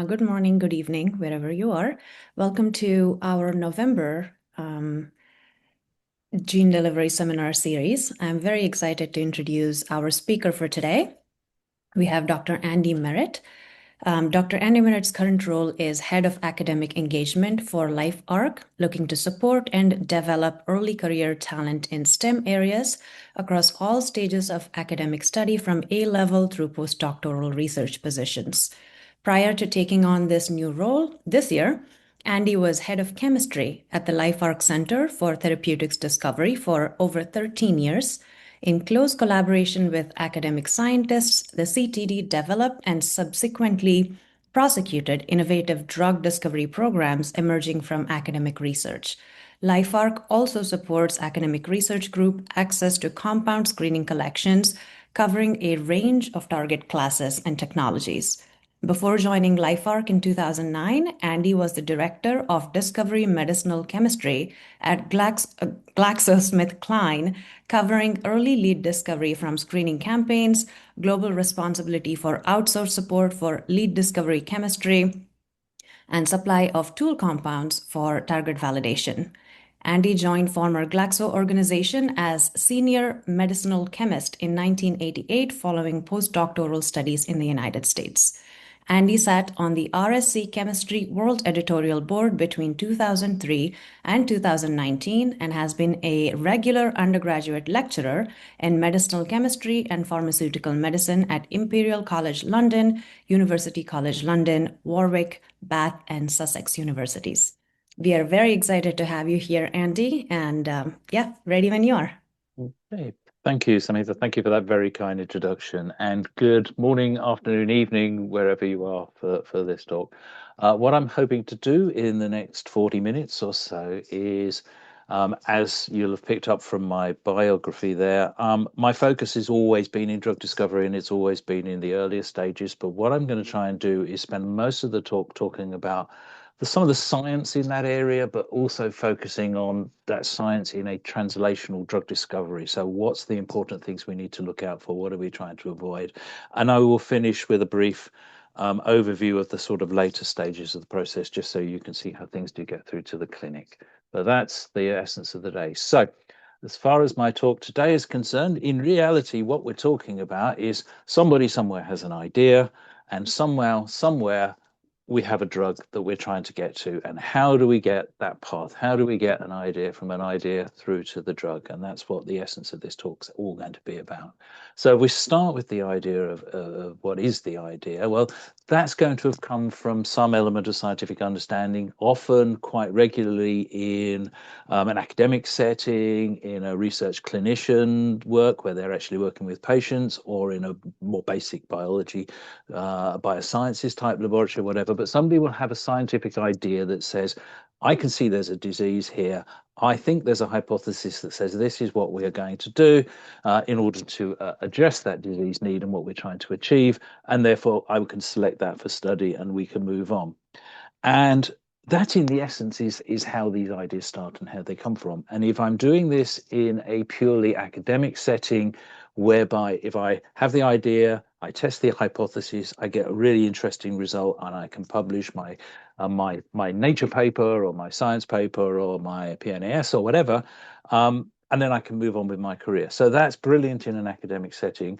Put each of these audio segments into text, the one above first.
Good morning, good evening, wherever you are. Welcome to our November Gene Delivery Seminar Series. I'm very excited to introduce our speaker for today. We have Dr. Andy Merritt. Dr. Andy Merritt's current role is Head of Academic Engagement for LifeArc, looking to support and develop early career talent in STEM areas across all stages of academic study from A-level through postdoctoral research positions. Prior to taking on this new role this year, Andy was head of chemistry at the LifeArc Center for Therapeutics Discovery for over 13 years. In close collaboration with academic scientists, the CTD developed and subsequently prosecuted innovative drug discovery programs emerging from academic research. LifeArc also supports academic research group access to compound screening collections covering a range of target classes and technologies. Before joining LifeArc in 2009, Andy was the director of Discovery Medicinal Chemistry at GlaxoSmithKline, covering early lead discovery from screening campaigns, global responsibility for outsourced support for lead discovery chemistry, and supply of tool compounds for target validation. Andy joined former Glaxo organization as senior medicinal chemist in 1988 following postdoctoral studies in the United States. Andy sat on the RSC Chemistry World Editorial Board between 2003 and 2019 and has been a regular undergraduate lecturer in medicinal chemistry and pharmaceutical medicine at Imperial College London, University College London, Warwick, Bath, and Sussex universities. We are very excited to have you here, Andy, and ready when you are. Okay. Thank you, Samantha. Thank you for that very kind introduction. And good morning, afternoon, evening, wherever you are for this talk. What I'm hoping to do in the next 40 minutes or so is, as you'll have picked up from my biography there, my focus has always been in drug discovery and it's always been in the earlier stages. But what I'm going to try and do is spend most of the talk talking about some of the science in that area, but also focusing on that science in a translational drug discovery. So what's the important things we need to look out for? What are we trying to avoid? And I will finish with a brief overview of the sort of later stages of the process, just so you can see how things do get through to the clinic. But that's the essence of the day. So as far as my talk today is concerned, in reality, what we're talking about is somebody somewhere has an idea, and somehow, somewhere, we have a drug that we're trying to get to, and how do we get that path? How do we get an idea from an idea through to the drug? And that's what the essence of this talk's all going to be about. So we start with the idea of what is the idea. Well, that's going to have come from some element of scientific understanding, often quite regularly in an academic setting, in a research clinician work where they're actually working with patients, or in a more basic biology, biosciences type laboratory, whatever. But somebody will have a scientific idea that says, I can see there's a disease here. I think there's a hypothesis that says this is what we are going to do in order to address that disease need and what we're trying to achieve. And therefore, I can select that for study and we can move on. And that, in the essence, is how these ideas start and how they come from. And if I'm doing this in a purely academic setting, whereby if I have the idea, I test the hypothesis, I get a really interesting result, and I can publish my Nature paper or my science paper or my PNAS or whatever, and then I can move on with my career. So that's brilliant in an academic setting.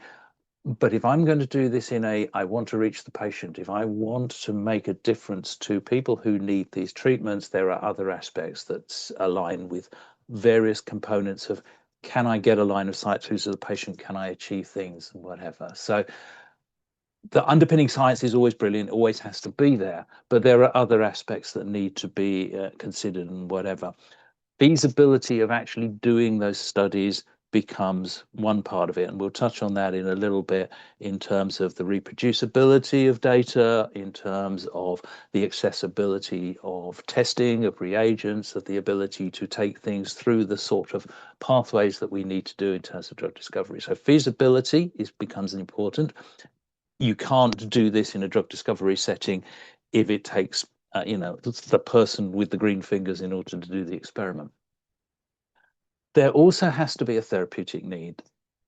But if I'm going to do this I want to reach the patient, if I want to make a difference to people who need these treatments, there are other aspects that align with various components of, can I get a line of sight through to the patient? Can I achieve things and whatever? So the underpinning science is always brilliant, always has to be there, but there are other aspects that need to be considered and whatever. Feasibility of actually doing those studies becomes one part of it, and we'll touch on that in a little bit in terms of the reproducibility of data, in terms of the accessibility of testing, of reagents, of the ability to take things through the sort of pathways that we need to do in terms of drug discovery. So feasibility becomes important. You can't do this in a drug discovery setting if it takes the person with the green fingers in order to do the experiment. There also has to be a therapeutic need.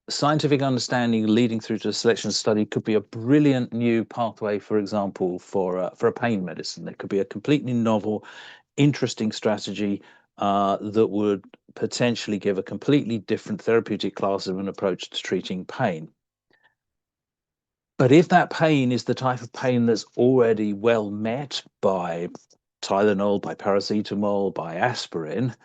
scientific understanding leading through to a selection study could be a brilliant new pathway, for example, for a pain medicine. There could be a completely novel, interesting strategy that would potentially give a completely different therapeutic class of an approach to treating pain. But if that pain is the type of pain that's already well met by Tylenol, by paracetamol, by aspirin,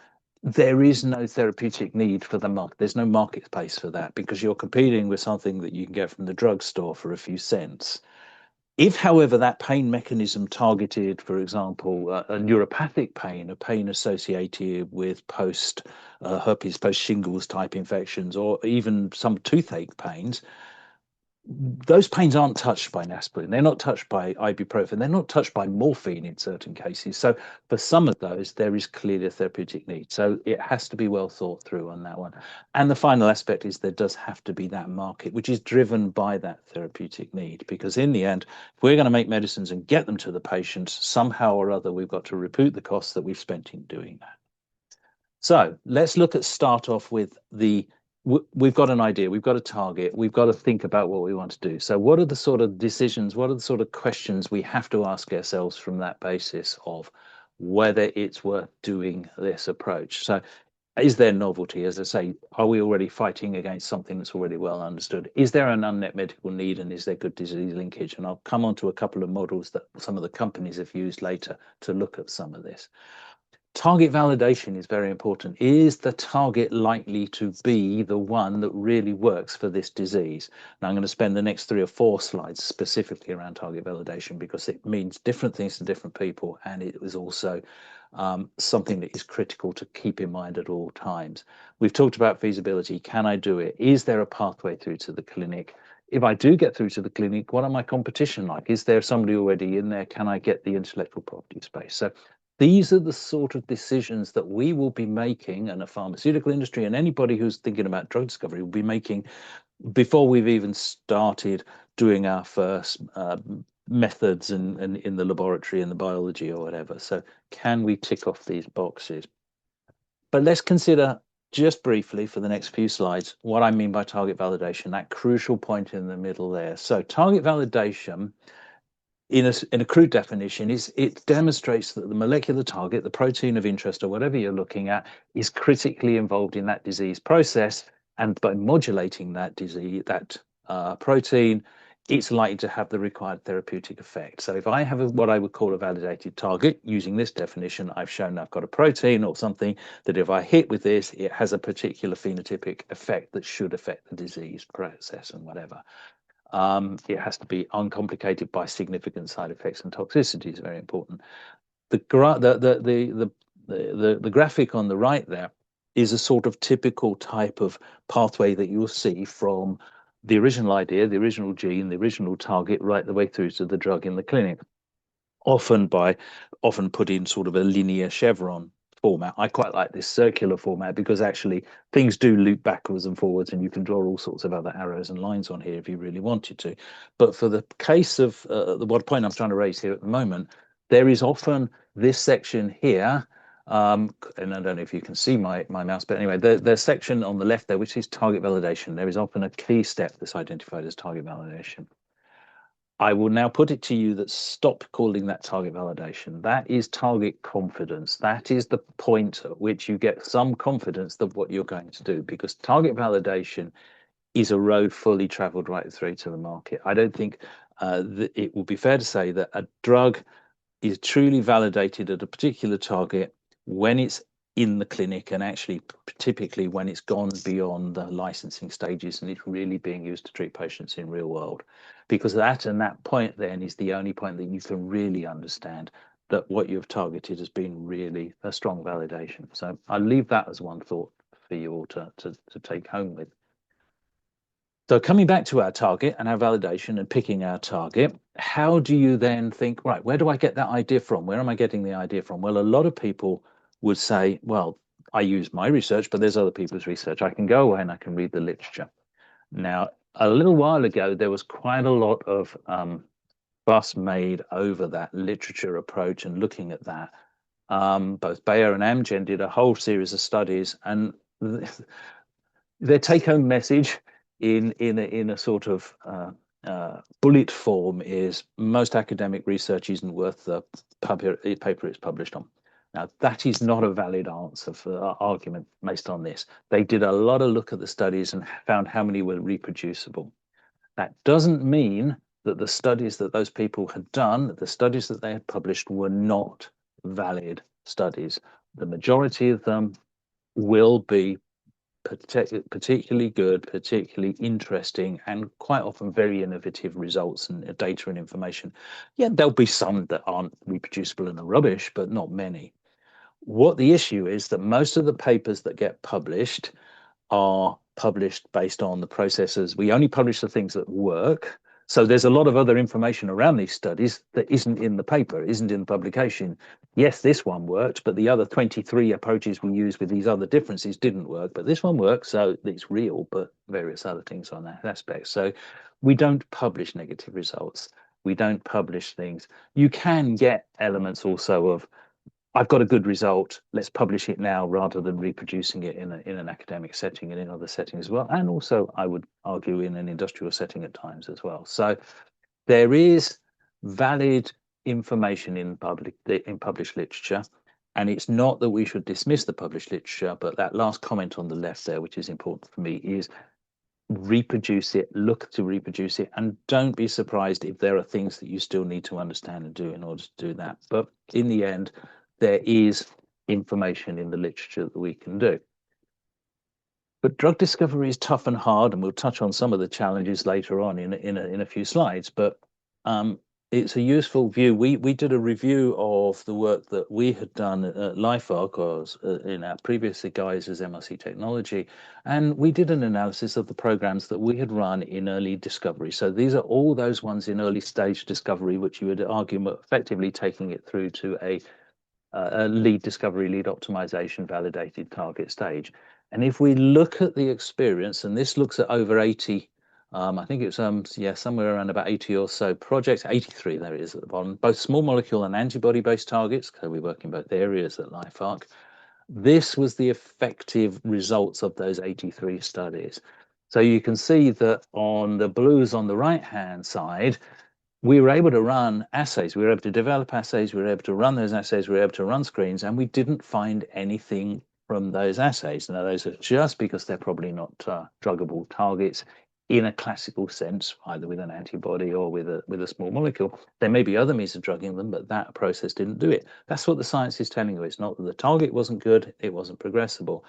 there is no therapeutic need for the market. There's no market space for that because you're competing with something that you can get from the drugstore for a few cents. If, however, that pain mechanism targeted, for example, a neuropathic pain, a pain associated with post herpes, post shingles type infections, or even some toothache pains, those pains aren't touched by an aspirin. They're not touched by ibuprofen. They're not touched by morphine in certain cases. So for some of those, there is clearly a therapeutic need. So it has to be well thought through on that one. And the final aspect is there does have to be that market, which is driven by that therapeutic need. Because in the end, if we're going to make medicines and get them to the patients, somehow or other, we've got to recoup the costs that we've spent in doing that. So let's start off with we've got an idea, we've got a target, we've got to think about what we want to do. So what are the sort of decisions, what are the sort of questions we have to ask ourselves from that basis of whether it's worth doing this approach? So is there novelty? As I say, are we already fighting against something that's already well understood? Is there an unmet medical need and is there good disease linkage? And I'll come on to a couple of models that some of the companies have used later to look at some of this. Target validation is very important. Is the target likely to be the one that really works for this disease? Now, I'm going to spend the next 3 or 4 slides specifically around target validation because it means different things to different people, and it is also something that is critical to keep in mind at all times. We've talked about feasibility. Can I do it? Is there a pathway through to the clinic? If I do get through to the clinic, what are my competition like? Is there somebody already in there? Can I get the intellectual property space? So these are the sort of decisions that we will be making, and the pharmaceutical industry and anybody who's thinking about drug discovery will be making before we've even started doing our first methods and in the laboratory in the biology or whatever. So can we tick off these boxes? But let's consider just briefly for the next few slides what I mean by target validation, that crucial point in the middle there. So target validation in a crude definition, is it demonstrates that the molecular target, the protein of interest or whatever you're looking at, is critically involved in that disease process. And by modulating that disease, that protein, it's likely to have the required therapeutic effect. So if I have what I would call a validated target, using this definition, I've shown I've got a protein or something that if I hit with this, it has a particular phenotypic effect that should affect the disease process and whatever. It has to be uncomplicated by significant side effects and toxicity is very important. The graphic on the right there is a sort of typical type of pathway that you'll see from the original idea, the original gene, the original target, right the way through to the drug in the clinic. Often put in sort of a linear chevron format. I quite like this circular format because actually things do loop backwards and forwards, and you can draw all sorts of other arrows and lines on here if you really wanted to. But for the case of what point I'm trying to raise here at the moment, there is often this section here. And I don't know if you can see my mouse, but anyway, the section on the left there, which is target validation, there is often a key step that's identified as target validation. I will now put it to you that stop calling that target validation. That is target confidence. That is the point at which you get some confidence of what you're going to do, because target validation is a road fully traveled right through to the market. I don't think that it would be fair to say that a drug is truly validated at a particular target when it's in the clinic, and actually typically when it's gone beyond the licensing stages and it's really being used to treat patients in real world, because that point then is the only point that you can really understand that what you've targeted has been really a strong validation. So I'll leave that as one thought for you all to take home with. So coming back to our target and our validation and picking our target, how do you then think, right, where do I get that idea from? Where am I getting the idea from? Well, a lot of people would say, well, I use my research, but there's other people's research. I can go away and I can read the literature. Now, a little while ago, there was quite a lot of fuss made over that literature approach and looking at that. Both Bayer and Amgen did a whole series of studies, and their take-home message in a sort of bullet form is most academic research isn't worth the paper it's published on. Now, that is not a valid answer for our argument based on this. They did a lot of look at the studies and found how many were reproducible. That doesn't mean that the studies that those people had done, the studies that they had published, were not valid studies. The majority of them will be particularly good, particularly interesting, and quite often very innovative results and data and information. Yeah, there'll be some that aren't reproducible and are rubbish, but not many. What the issue is that most of the papers that get published are published based on the processes. We only publish the things that work. So there's a lot of other information around these studies that isn't in the paper, isn't in the publication. Yes, this one worked, but the other 23 approaches we use with these other differences didn't work. But this one works, so it's real, but various other things on that aspect. So we don't publish negative results. We don't publish things. You can get elements also of I've got a good result. Let's publish it now rather than reproducing it in an academic setting and in other settings as well. And also, I would argue, in an industrial setting at times as well. So there is valid information in published literature. And it's not that we should dismiss the published literature, but that last comment on the left there, which is important for me, is reproduce it, look to reproduce it, and don't be surprised if there are things that you still need to understand and do in order to do that. But in the end, there is information in the literature that we can do. But drug discovery is tough and hard, and we'll touch on some of the challenges later on in a few slides. But it's a useful view. We did a review of the work that we had done at LifeArc, or in our previous guise as MRC Technology, and we did an analysis of the programs that we had run in early discovery. So these are all those ones in early stage discovery, which you would argue effectively taking it through to a lead discovery, lead optimization, validated target stage. And if we look at the experience, and this looks at over 80, I think it's somewhere around about 80 or so projects, 83 there it is at the bottom, both small molecule and antibody-based targets, because we work in both areas at LifeArc. This was the effective results of those 83 studies. So you can see that on the blues on the right-hand side, we were able to run assays. We were able to develop assays. We were able to run those assays. We were able to run screens, and we didn't find anything from those assays. Now, those are just because they're probably not druggable targets in a classical sense, either with an antibody or with a small molecule. There may be other means of drugging them, but that process didn't do it. That's what the science is telling you. It's not that the target wasn't good, it wasn't progressible.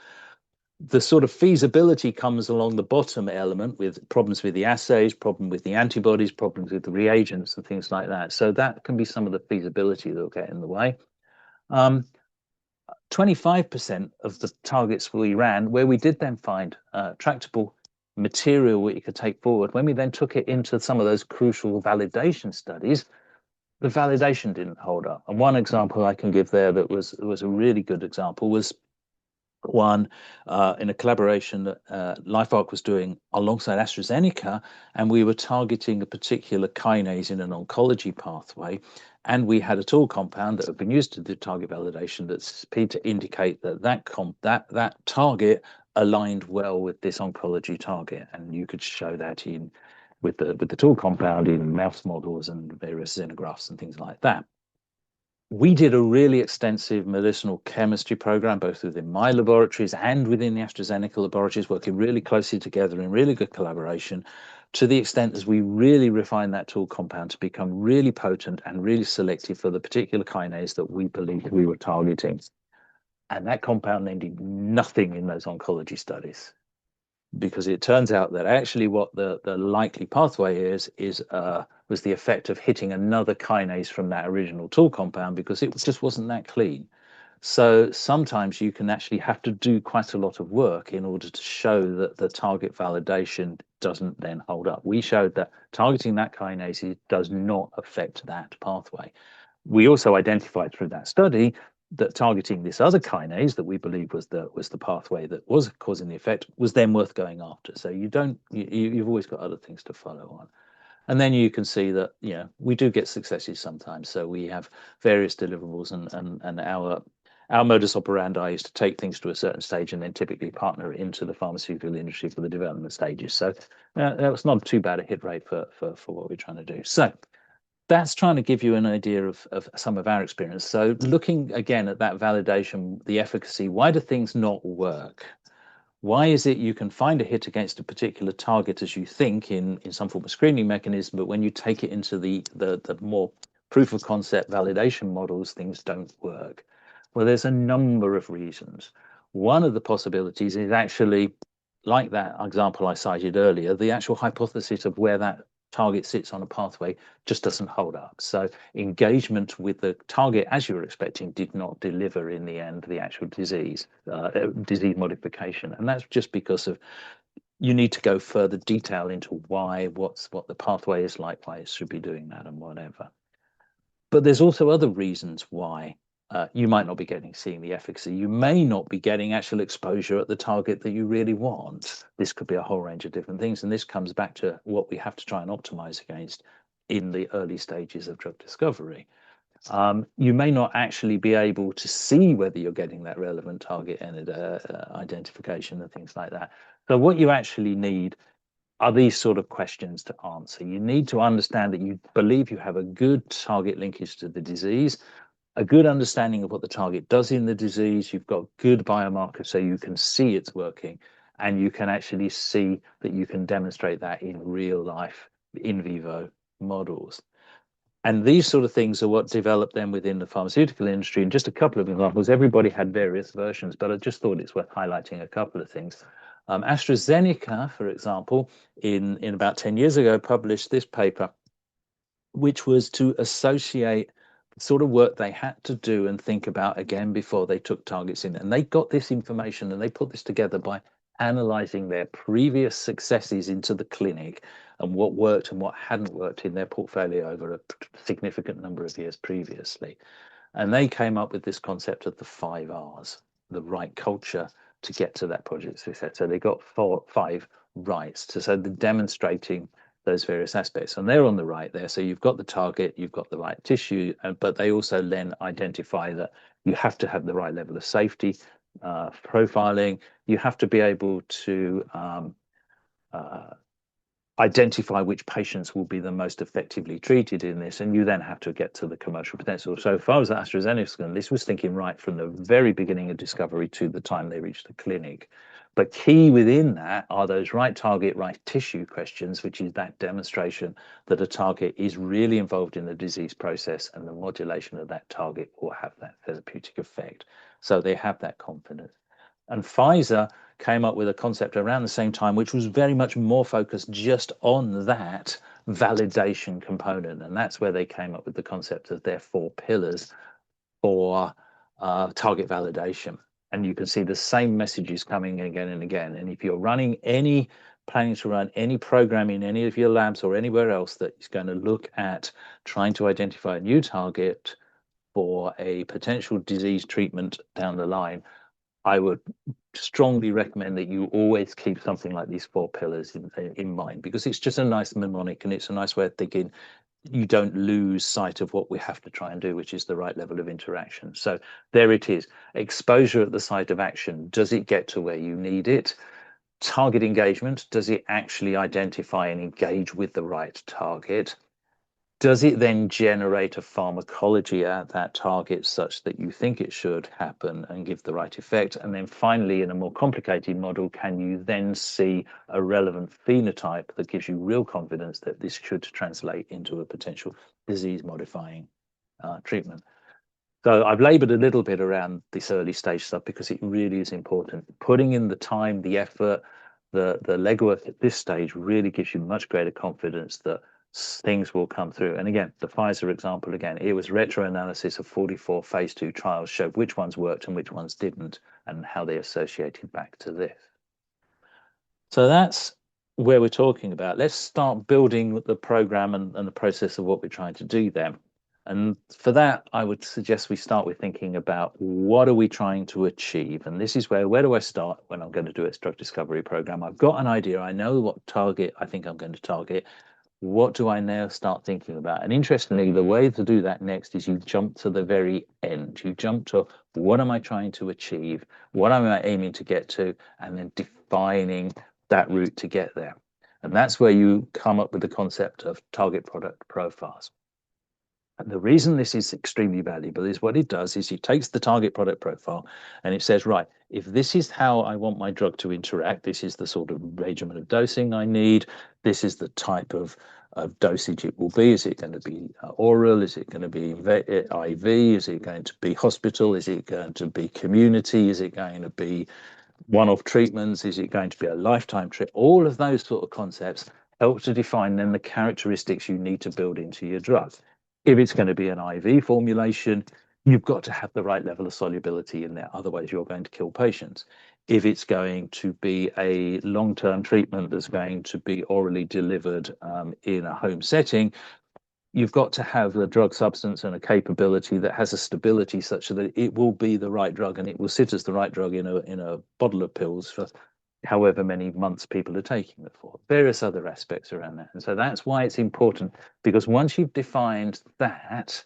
The sort of feasibility comes along the bottom element with problems with the assays, problem with the antibodies, problems with the reagents and things like that. So that can be some of the feasibility that will get in the way. 25% of the targets we ran, where we did then find tractable material we could take forward, when we then took it into some of those crucial validation studies, the validation didn't hold up. And one example I can give there that was a really good example was one in a collaboration that LifeArc was doing alongside AstraZeneca, and we were targeting a particular kinase in an oncology pathway. And we had a tool compound that had been used to do target validation that's to indicate that that target aligned well with this oncology target. And you could show that in with the tool compound in mouse models and various xenografts and things like that. We did a really extensive medicinal chemistry program, both within my laboratories and within the AstraZeneca laboratories, working really closely together in really good collaboration, to the extent as we really refined that tool compound to become really potent and really selective for the particular kinase that we believed we were targeting. And that compound then did nothing in those oncology studies, because it turns out that actually what the likely pathway was the effect of hitting another kinase from that original tool compound, because it just wasn't that clean. So sometimes you can actually have to do quite a lot of work in order to show that the target validation doesn't then hold up. We showed that targeting that kinase does not affect that pathway. We also identified through that study that targeting this other kinase that we believe was the pathway that was causing the effect was then worth going after. So you've always got other things to follow on. And then you can see that we do get successes sometimes. So we have various deliverables, and our modus operandi is to take things to a certain stage and then typically partner it into the pharmaceutical industry for the development stages. So that was not too bad a hit rate for what we're trying to do. So that's trying to give you an idea of some of our experience. So looking again at that validation, the efficacy, why do things not work? Why is it you can find a hit against a particular target as you think in some form of screening mechanism, but when you take it into the more proof of concept validation models, things don't work? Well, there's a number of reasons. One of the possibilities is actually, like that example I cited earlier, the actual hypothesis of where that target sits on a pathway just doesn't hold up. So engagement with the target, as you were expecting, did not deliver in the end the actual disease modification, and that's just because of you need to go further detail into what the pathway is like, why it should be doing that, and whatever. But there's also other reasons why you might not be seeing the efficacy. You may not be getting actual exposure at the target that you really want. This could be a whole range of different things, and this comes back to what we have to try and optimize against in the early stages of drug discovery. You may not actually be able to see whether you're getting that relevant target and identification and things like that. So what you actually need are these sort of questions to answer. You need to understand that you believe you have a good target linkage to the disease, a good understanding of what the target does in the disease. You've got good biomarkers so you can see it's working, and you can actually see that you can demonstrate that in real life in vivo models. And these sort of things are what developed then within the pharmaceutical industry. And just a couple of examples, everybody had various versions, but I just thought it's worth highlighting a couple of things. AstraZeneca, for example, in about 10 years ago, published this paper, which was to associate the sort of work they had to do and think about again before they took targets in. And they got this information and they put this together by analyzing their previous successes into the clinic and what worked and what hadn't worked in their portfolio over a significant number of years previously. And they came up with this concept of the 5 Rs, the right culture to get to that project success. So they got 5 rights to so they're demonstrating those various aspects. And they're on the right there. So you've got the target, you've got the right tissue, but they also then identify that you have to have the right level of safety, profiling. You have to be able to identify which patients will be the most effectively treated in this, and you then have to get to the commercial potential. So if I was AstraZeneca, this was thinking right from the very beginning of discovery to the time they reached the clinic. But key within that are those right target, right tissue questions, which is that demonstration that a target is really involved in the disease process and the modulation of that target will have that therapeutic effect. So they have that confidence. And Pfizer came up with a concept around the same time, which was very much more focused just on that validation component. And that's where they came up with the concept of their 4 pillars for target validation. And you can see the same messages coming again and again. And if you're planning to run any program in any of your labs or anywhere else that is going to look at trying to identify a new target for a potential disease treatment down the line, I would strongly recommend that you always keep something like these 4 pillars in mind, because it's just a nice mnemonic and it's a nice way of thinking. You don't lose sight of what we have to try and do, which is the right level of interaction. So there it is. Exposure at the site of action. Does it get to where you need it? Target engagement. Does it actually identify and engage with the right target? Does it then generate a pharmacology at that target such that you think it should happen and give the right effect? And then finally, in a more complicated model, can you then see a relevant phenotype that gives you real confidence that this should translate into a potential disease modifying treatment? So I've labored a little bit around this early stage stuff because it really is important. Putting in the time, the effort, the legwork at this stage really gives you much greater confidence that things will come through. And again, the Pfizer example, again, it was retro-analysis of 44 phase 2 trials, showed which ones worked and which ones didn't, and how they associated back to this. So that's where we're talking about. Let's start building the program and the process of what we're trying to do then. And for that, I would suggest we start with thinking about what are we trying to achieve? And this is where do I start when I'm going to do a drug discovery program? I've got an idea. I know what target I think I'm going to target. What do I now start thinking about? And interestingly, the way to do that next is you jump to the very end. You jump to what am I trying to achieve? What am I aiming to get to? And then defining that route to get there. And that's where you come up with the concept of target product profiles. And the reason this is extremely valuable is what it does is it takes the target product profile and it says, right, if this is how I want my drug to interact, this is the sort of regimen of dosing I need, this is the type of dosage it will be. Is it going to be oral? Is it going to be IV? Is it going to be hospital? Is it going to be community? Is it going to be one-off treatments? Is it going to be a lifetime treatment? All of those sort of concepts help to define then the characteristics you need to build into your drug. If it's going to be an IV formulation, you've got to have the right level of solubility in there. Otherwise, you're going to kill patients. If it's going to be a long-term treatment that's going to be orally delivered in a home setting, you've got to have a drug substance and a capability that has a stability such that it will be the right drug and it will sit as the right drug in a bottle of pills for however many months people are taking it for. Various other aspects around that. And so that's why it's important, because once you've defined that,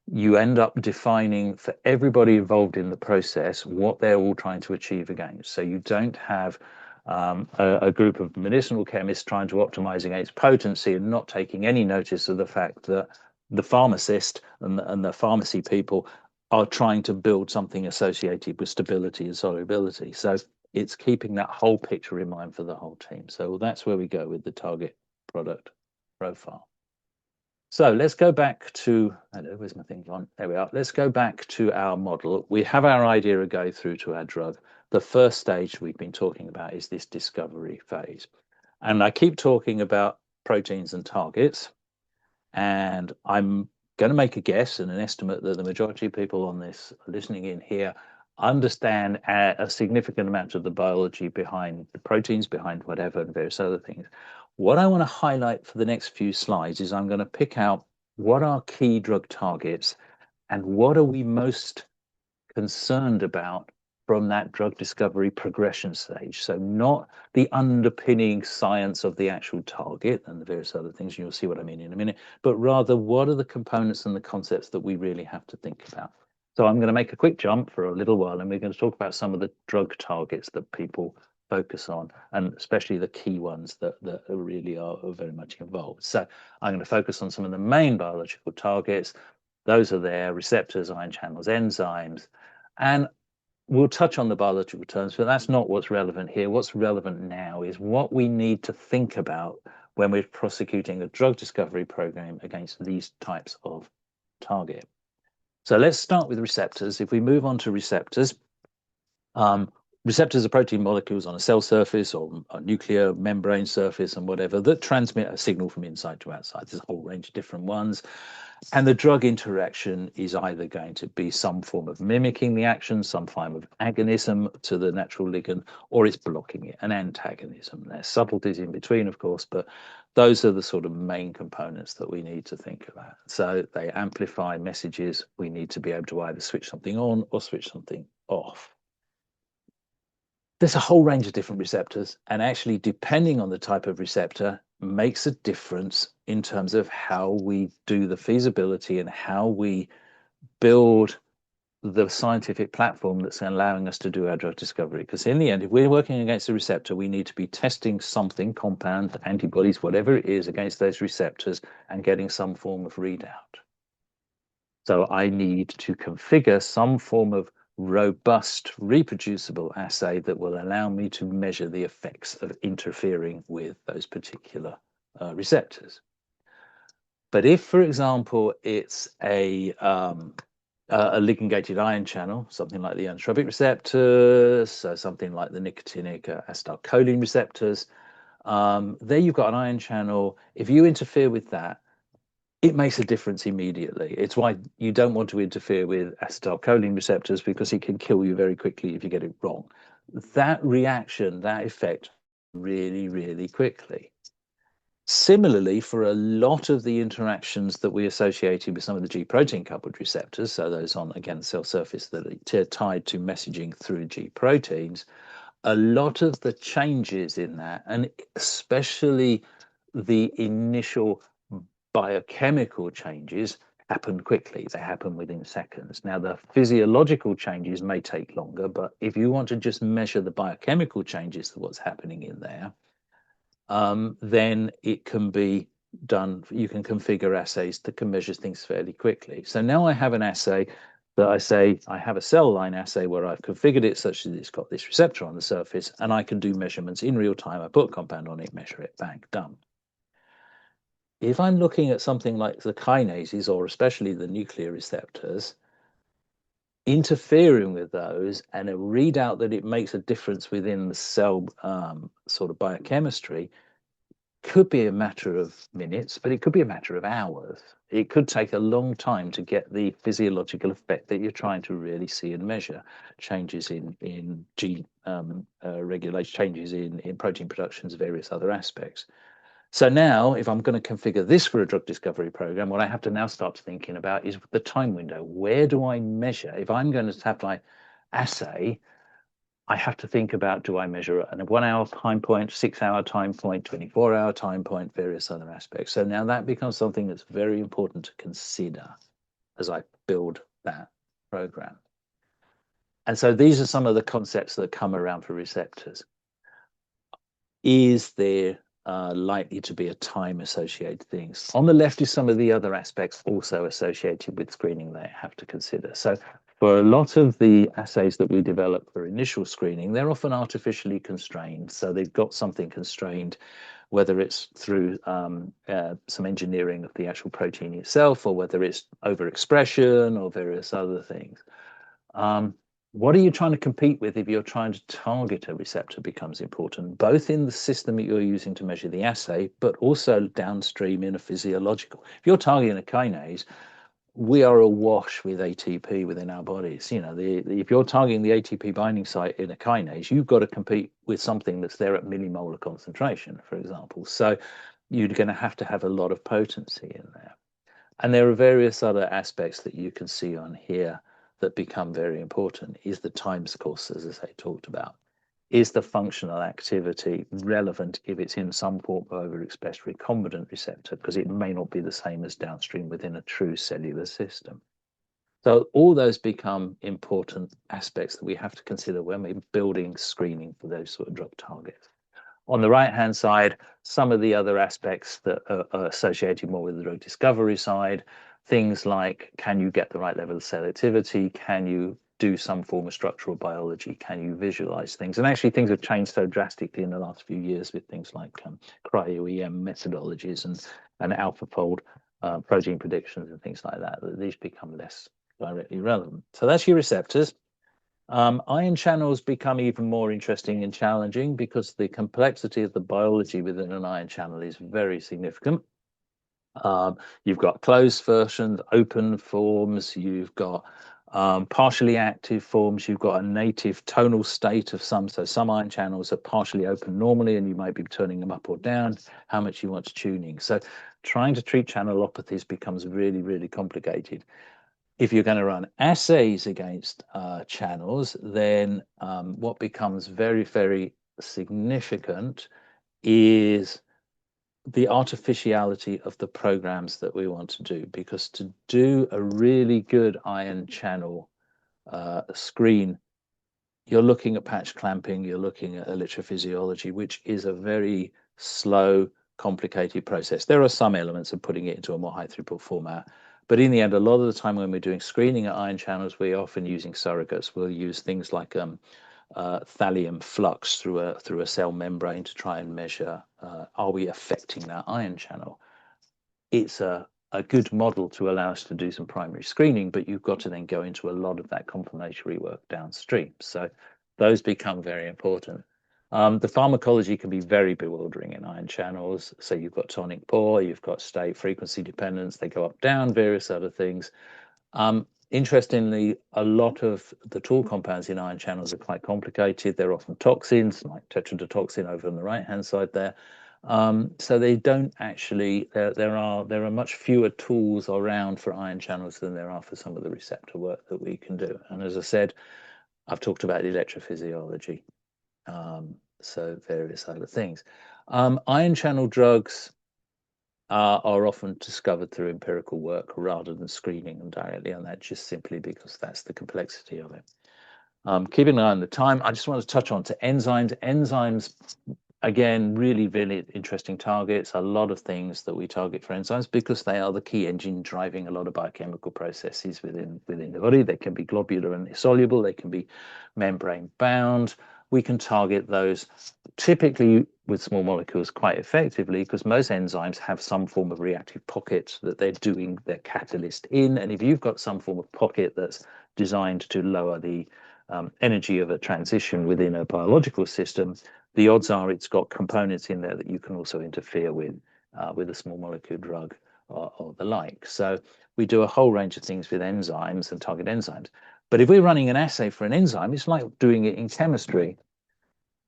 you end up defining for everybody involved in the process what they're all trying to achieve against. So you don't have a group of medicinal chemists trying to optimize against potency and not taking any notice of the fact that the pharmacist and the pharmacy people are trying to build something associated with stability and solubility. So it's keeping that whole picture in mind for the whole team. So that's where we go with the target product profile. So let's go back to, where's my thing gone? There we are. Let's go back to our model. We have our idea of go through to our drug. The first stage we've been talking about is this discovery phase. And I keep talking about proteins and targets. And I'm going to make a guess and an estimate that the majority of people on this listening in here understand a significant amount of the biology behind the proteins, behind whatever, and various other things. What I want to highlight for the next few slides is I'm going to pick out what are key drug targets and what are we most concerned about from that drug discovery progression stage. So not the underpinning science of the actual target and the various other things, you'll see what I mean in a minute, but rather what are the components and the concepts that we really have to think about. So I'm going to make a quick jump for a little while and we're going to talk about some of the drug targets that people focus on, and especially the key ones that really are very much involved. So I'm going to focus on some of the main biological targets. Those are there: receptors, ion channels, enzymes, and we'll touch on the biological terms, but that's not what's relevant here. What's relevant now is what we need to think about when we're prosecuting a drug discovery program against these types of target. So let's start with receptors. If we move on to receptors, receptors are protein molecules on a cell surface or a nuclear membrane surface and whatever that transmit a signal from inside to outside. There's a whole range of different ones. And the drug interaction is either going to be some form of mimicking the action, some form of agonism to the natural ligand, or it's blocking it, an antagonism. There's subtleties in between, of course, but those are the sort of main components that we need to think about. So they amplify messages. We need to be able to either switch something on or switch something off. There's a whole range of different receptors, and actually, depending on the type of receptor, makes a difference in terms of how we do the feasibility and how we build the scientific platform that's allowing us to do our drug discovery. Because in the end, if we're working against a receptor, we need to be testing something, compound, antibodies, whatever it is, against those receptors and getting some form of readout. So I need to configure some form of robust, reproducible assay that will allow me to measure the effects of interfering with those particular receptors. But if, for example, it's a ligand-gated ion channel, something like the ionotropic receptors, so something like the nicotinic acetylcholine receptors, there you've got an ion channel. If you interfere with that, it makes a difference immediately. It's why you don't want to interfere with acetylcholine receptors, because it can kill you very quickly if you get it wrong. That reaction, that effect, really, really quickly. Similarly, for a lot of the interactions that we associated with some of the G protein coupled receptors, so those on, again, the cell surface that are tied to messaging through G proteins, a lot of the changes in that, and especially the initial biochemical changes happen quickly. They happen within seconds. Now, the physiological changes may take longer, but if you want to just measure the biochemical changes of what's happening in there, then it can be done. You can configure assays that can measure things fairly quickly. So now I have an assay that I say I have a cell line assay where I've configured it such that it's got this receptor on the surface, and I can do measurements in real time. I put a compound on it, measure it, bang, done. If I'm looking at something like the kinases, or especially the nuclear receptors, interfering with those and a readout that it makes a difference within the cell sort of biochemistry could be a matter of minutes, but it could be a matter of hours. It could take a long time to get the physiological effect that you're trying to really see and measure. Changes in gene regulation, changes in protein productions, various other aspects. So now, if I'm going to configure this for a drug discovery program, what I have to now start thinking about is the time window. Where do I measure? If I'm going to have my assay, I have to think about, do I measure at a 1 hour time point, 6 hour time point, 24-hour time point, various other aspects. So now that becomes something that's very important to consider as I build that program. And so these are some of the concepts that come around for receptors. Is there likely to be a time associated things? On the left is some of the other aspects also associated with screening that I have to consider. So for a lot of the assays that we develop for initial screening, they're often artificially constrained. So they've got something constrained, whether it's through some engineering of the actual protein itself, or whether it's overexpression or various other things. What are you trying to compete with if you're trying to target a receptor becomes important, both in the system that you're using to measure the assay, but also downstream in a physiological. If you're targeting a kinase, we are awash with ATP within our bodies. If you're targeting the ATP binding site in a kinase, you've got to compete with something that's there at millimolar concentration, for example. So you're going to have a lot of potency in there. And there are various other aspects that you can see on here that become very important. Is the times courses, as I talked about? Is the functional activity relevant if it's in some form of overexpressed recombinant receptor? Because it may not be the same as downstream within a true cellular system. So all those become important aspects that we have to consider when we're building screening for those sort of drug targets. On the right-hand side, some of the other aspects that are associated more with the drug discovery side, things like, can you get the right level of selectivity? Can you do some form of structural biology? Can you visualize things? And actually, things have changed so drastically in the last few years with things like cryo-EM methodologies and AlphaFold protein predictions and things like that, that these become less directly relevant. So that's your receptors. Ion channels become even more interesting and challenging because the complexity of the biology within an ion channel is very significant. You've got closed versions, open forms, you've got partially active forms, you've got a native tonal state of some. So some ion channels are partially open normally, and you might be turning them up or down, how much you want to tuning. So trying to treat channelopathies becomes really, really complicated. If you're going to run assays against channels, then what becomes very, very significant is the artificiality of the programs that we want to do. Because to do a really good ion channel screen, you're looking at patch clamping, you're looking at electrophysiology, which is a very slow, complicated process. There are some elements of putting it into a more high throughput format. But in the end, a lot of the time when we're doing screening at ion channels, we're often using surrogates. We'll use things like thallium flux through a cell membrane to try and measure, are we affecting that ion channel? It's a good model to allow us to do some primary screening, but you've got to then go into a lot of that confirmatory work downstream. So those become very important. The pharmacology can be very bewildering in ion channels. So you've got tonic pore, you've got state frequency dependence, they go up, down, various other things. Interestingly, a lot of the tool compounds in ion channels are quite complicated. They're often toxins, like tetrodotoxin over on the right-hand side there. So they don't actually, there are much fewer tools around for ion channels than there are for some of the receptor work that we can do. And as I said, I've talked about electrophysiology, so various other things. Ion channel drugs are often discovered through empirical work rather than screening them directly on that, just simply because that's the complexity of it. Keeping an eye on the time, I just want to touch on to enzymes. Enzymes, again, really, really interesting targets. A lot of things that we target for enzymes because they are the key engine driving a lot of biochemical processes within the body. They can be globular and soluble. They can be membrane bound. We can target those typically with small molecules quite effectively because most enzymes have some form of reactive pocket that they're doing their catalyst in. And if you've got some form of pocket that's designed to lower the energy of a transition within a biological system, the odds are it's got components in there that you can also interfere with a small molecule drug or the like. So we do a whole range of things with enzymes and target enzymes. But if we're running an assay for an enzyme, it's like doing it in chemistry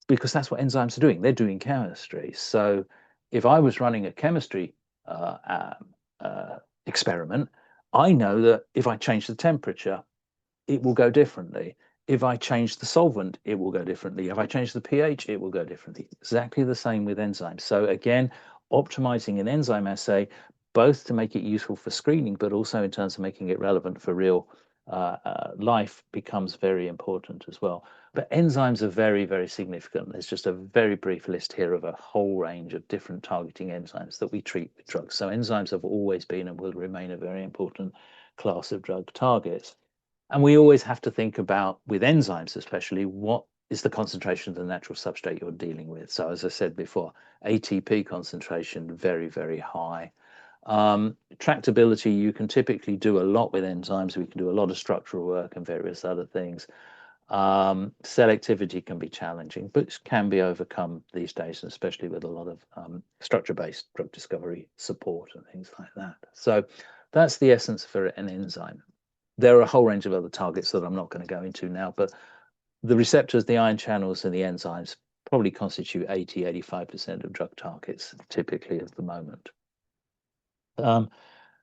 because that's what enzymes are doing. They're doing chemistry. So if I was running a chemistry experiment, I know that if I change the temperature, it will go differently. If I change the solvent, it will go differently. If I change the pH, it will go differently. Exactly the same with enzymes. So again, optimizing an enzyme assay, both to make it useful for screening, but also in terms of making it relevant for real life becomes very important as well. But enzymes are very, very significant. There's just a very brief list here of a whole range of different targeting enzymes that we treat with drugs. So enzymes have always been and will remain a very important class of drug targets. And we always have to think about, with enzymes especially, what is the concentration of the natural substrate you're dealing with. So as I said before, ATP concentration, very, very high. Tractability, you can typically do a lot with enzymes. We can do a lot of structural work and various other things. Selectivity can be challenging, but can be overcome these days, especially with a lot of structure-based drug discovery support and things like that. So that's the essence for an enzyme. There are a whole range of other targets that I'm not going to go into now, but the receptors, the ion channels, and the enzymes probably constitute 80–85% of drug targets typically at the moment.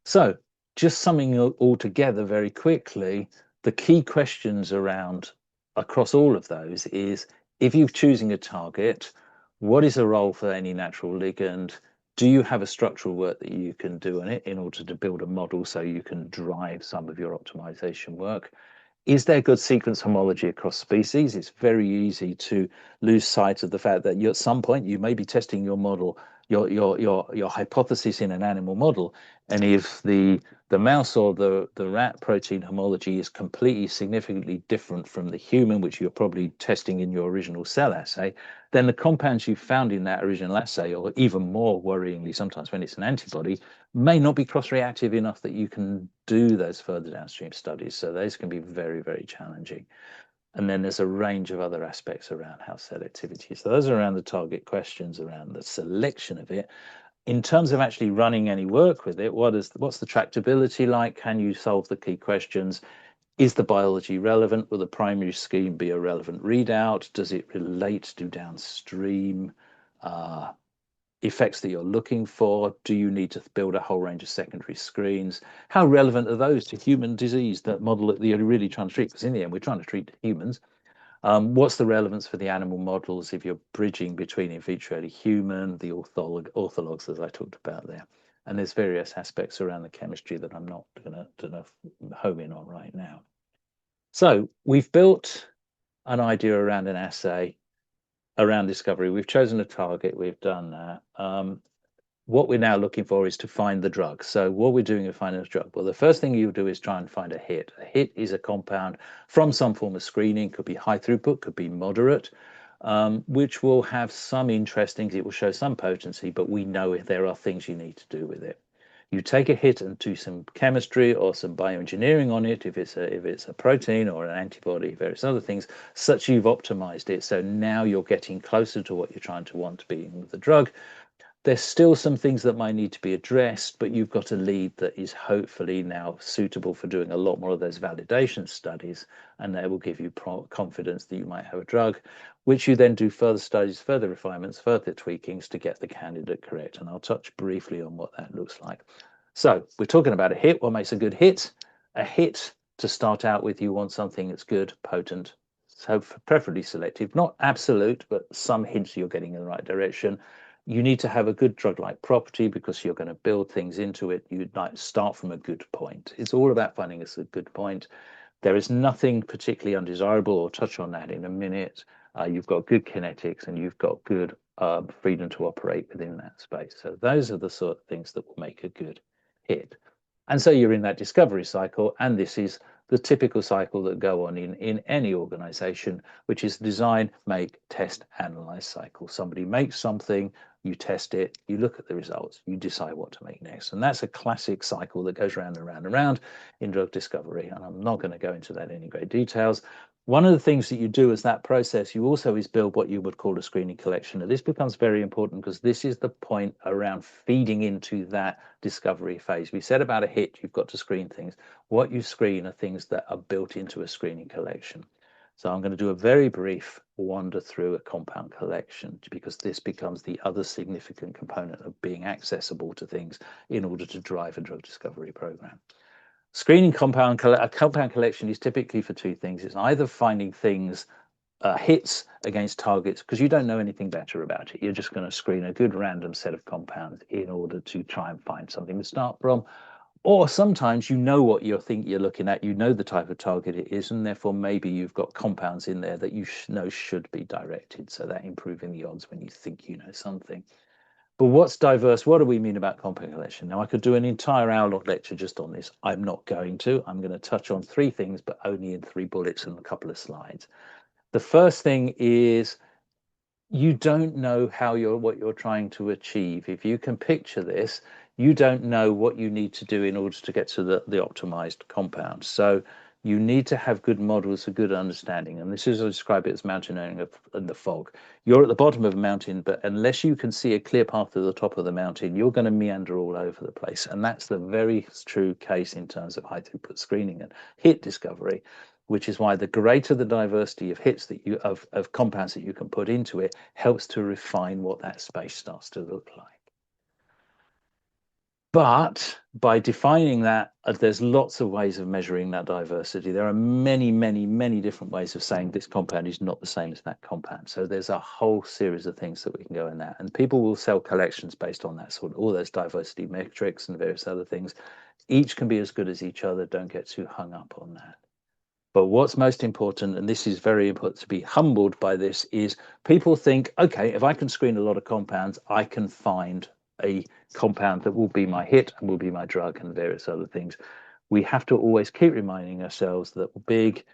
So just summing all together very quickly, the key questions around across all of those is if you're choosing a target, what is the role for any natural ligand? Do you have a structural work that you can do on it in order to build a model so you can drive some of your optimization work? Is there good sequence homology across species? It's very easy to lose sight of the fact that at some point you may be testing your model, your hypothesis in an animal model, and if the mouse or the rat protein homology is completely significantly different from the human, which you're probably testing in your original cell assay, then the compounds you found in that original assay, or even more worryingly, sometimes when it's an antibody, may not be cross-reactive enough that you can do those further downstream studies. So those can be very, very challenging. And then there's a range of other aspects around how selectivity. So those are around the target questions, around the selection of it. In terms of actually running any work with it, what's the tractability like? Can you solve the key questions? Is the biology relevant? Will the primary scheme be a relevant readout? Does it relate to downstream effects that you're looking for? Do you need to build a whole range of secondary screens? How relevant are those to human disease, that model that you're really trying to treat? Because in the end, we're trying to treat humans. What's the relevance for the animal models if you're bridging between in vitro and human, the orthologs, as I talked about there? And there's various aspects around the chemistry that I'm not going to home in on right now. So we've built an idea around an assay, around discovery. We've chosen a target. We've done that. What we're now looking for is to find the drug. So what we're doing is finding a drug. Well, the first thing you do is try and find a hit. A hit is a compound from some form of screening, could be high throughput, could be moderate, which will have some interesting, it will show some potency, but we know if there are things you need to do with it. You take a hit and do some chemistry or some bioengineering on it, if it's a protein or an antibody, various other things, such you've optimized it. So now you're getting closer to what you're trying to want to be with the drug. There's still some things that might need to be addressed, but you've got a lead that is hopefully now suitable for doing a lot more of those validation studies, and they will give you confidence that you might have a drug, which you then do further studies, further refinements, further tweakings to get the candidate correct. And I'll touch briefly on what that looks like. So we're talking about a hit. What makes a good hit? A hit, to start out with, you want something that's good, potent, so preferably selective, not absolute, but some hints you're getting in the right direction. You need to have a good drug-like property because you're going to build things into it. You like start from a good point. It's all about finding a good point. There is nothing particularly undesirable. I'll touch on that in a minute. You've got good kinetics and you've got good freedom to operate within that space. So those are the sort of things that will make a good hit. And so you're in that discovery cycle, and this is the typical cycle that go on in any organization, which is design, make, test, analyze cycle. Somebody makes something, you test it, you look at the results, you decide what to make next. And that's a classic cycle that goes round and round and round in drug discovery. And I'm not going to go into that in any great details. One of the things that you do as that process, you also is build what you would call a screening collection. And this becomes very important because this is the point around feeding into that discovery phase. We said about a hit, you've got to screen things. What you screen are things that are built into a screening collection. So I'm going to do a very brief wander through a compound collection because this becomes the other significant component of being accessible to things in order to drive a drug discovery program. Screening a compound collection is typically for two things. It's either finding things, hits against targets, because you don't know anything better about it. You're just going to screen a good random set of compounds in order to try and find something to start from. Or sometimes you know what you think you're looking at, you know the type of target it is, and therefore maybe you've got compounds in there that you know should be directed. So that improving the odds when you think you know something. But what's diverse? What do we mean about compound collection? Now, I could do an entire hour-long lecture just on this. I'm not going to. I'm going to touch on three things, but only in 3 bullets and a couple of slides. The first thing is you don't know what you're trying to achieve. If you can picture this, you don't know what you need to do in order to get to the optimized compound. So you need to have good models, a good understanding. And this is, I describe it as mountaineering in the fog. You're at the bottom of a mountain, but unless you can see a clear path to the top of the mountain, you're going to meander all over the place. And that's the very true case in terms of high throughput screening and hit discovery, which is why the greater the diversity of hits that you of compounds that you can put into it helps to refine what that space starts to look like. But by defining that, there's lots of ways of measuring that diversity. There are many, many, many different ways of saying this compound is not the same as that compound. So there's a whole series of things that we can go in that. And people will sell collections based on that sort of all those diversity metrics and various other things. Each can be as good as each other. Don't get too hung up on that. But what's most important, and this is very important to be humbled by this, is people think, okay, if I can screen a lot of compounds, I can find a compound that will be my hit and will be my drug and various other things. We have to always keep reminding ourselves that big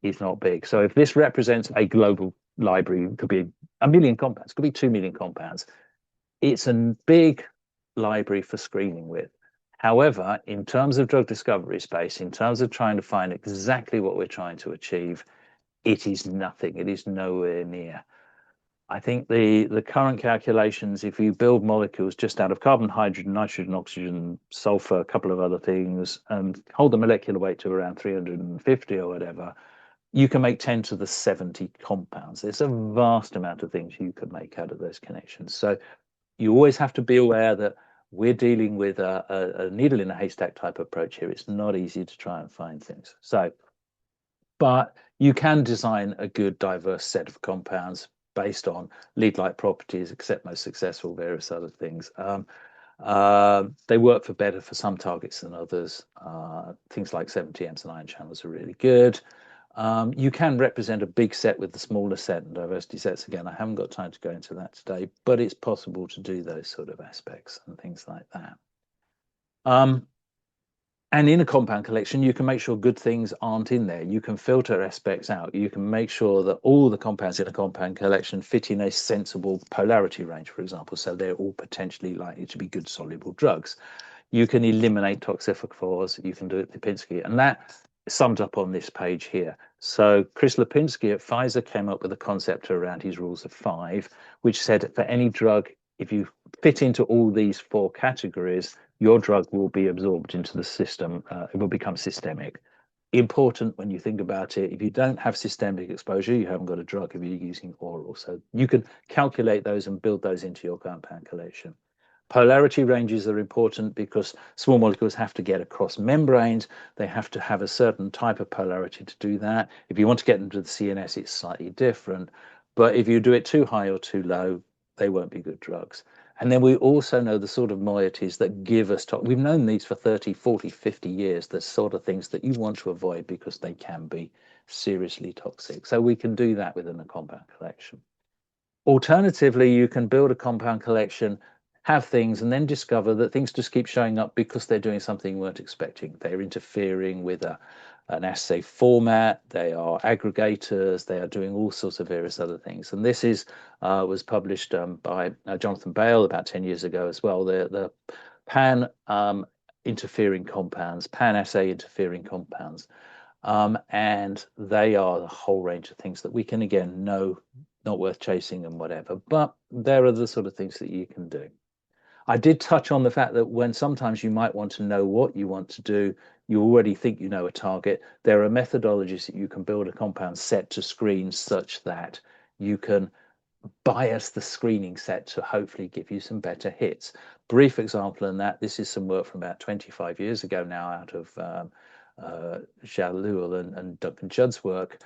is not big. So if this represents a global library, it could be 1 million compounds, it could be 2 million compounds. It's a big library for screening with. However, in terms of drug discovery space, in terms of trying to find exactly what we're trying to achieve, it is nothing. It is nowhere near. I think the current calculations, if you build molecules just out of carbon, hydrogen, nitrogen, oxygen, sulfur, a couple of other things, and hold the molecular weight to around 350 or whatever, you can make 10 to the 70 compounds. There's a vast amount of things you can make out of those connections. So you always have to be aware that we're dealing with a needle in a haystack type approach here. It's not easy to try and find things. So, but you can design a good diverse set of compounds based on lead-like properties, except most successful, various other things. They work for better for some targets than others. Things like 7TMs and ion channels are really good. You can represent a big set with the smaller set and diversity sets. Again, I haven't got time to go into that today, but it's possible to do those sort of aspects and things like that. And in a compound collection, you can make sure good things aren't in there. You can filter aspects out. You can make sure that all the compounds in a compound collection fit in a sensible polarity range, for example, so they're all potentially likely to be good soluble drugs. You can eliminate toxiphores. You can do it Lipinski, and that summed up on this page here. So Chris Lipinski at Pfizer came up with a concept around his rules of 5, which said for any drug, if you fit into all these 4 categories, your drug will be absorbed into the system. It will become systemic. Important when you think about it. If you don't have systemic exposure, you haven't got a drug if you're using oral. So you can calculate those and build those into your compound collection. Polarity ranges are important because small molecules have to get across membranes. They have to have a certain type of polarity to do that. If you want to get them to the CNS, it's slightly different. But if you do it too high or too low, they won't be good drugs. And then we also know the sort of moieties that give us we've known these for 30, 40, 50 years, the sort of things that you want to avoid because they can be seriously toxic. So we can do that within a compound collection. Alternatively, you can build a compound collection, have things, and then discover that things just keep showing up because they're doing something you weren't expecting. They're interfering with an assay format, they are aggregators, they are doing all sorts of various other things. And this was published by Jonathan Bale about 10 years ago as well. The pan interfering compounds, pan assay interfering compounds. And they are a whole range of things that we can, again, know not worth chasing and whatever. But there are the sort of things that you can do. I did touch on the fact that when sometimes you might want to know what you want to do, you already think you know a target. There are methodologies that you can build a compound set to screen such that you can bias the screening set to hopefully give you some better hits. Brief example in that, this is some work from about 25 years ago now out of Xiao Luo and Duncan Judd's work.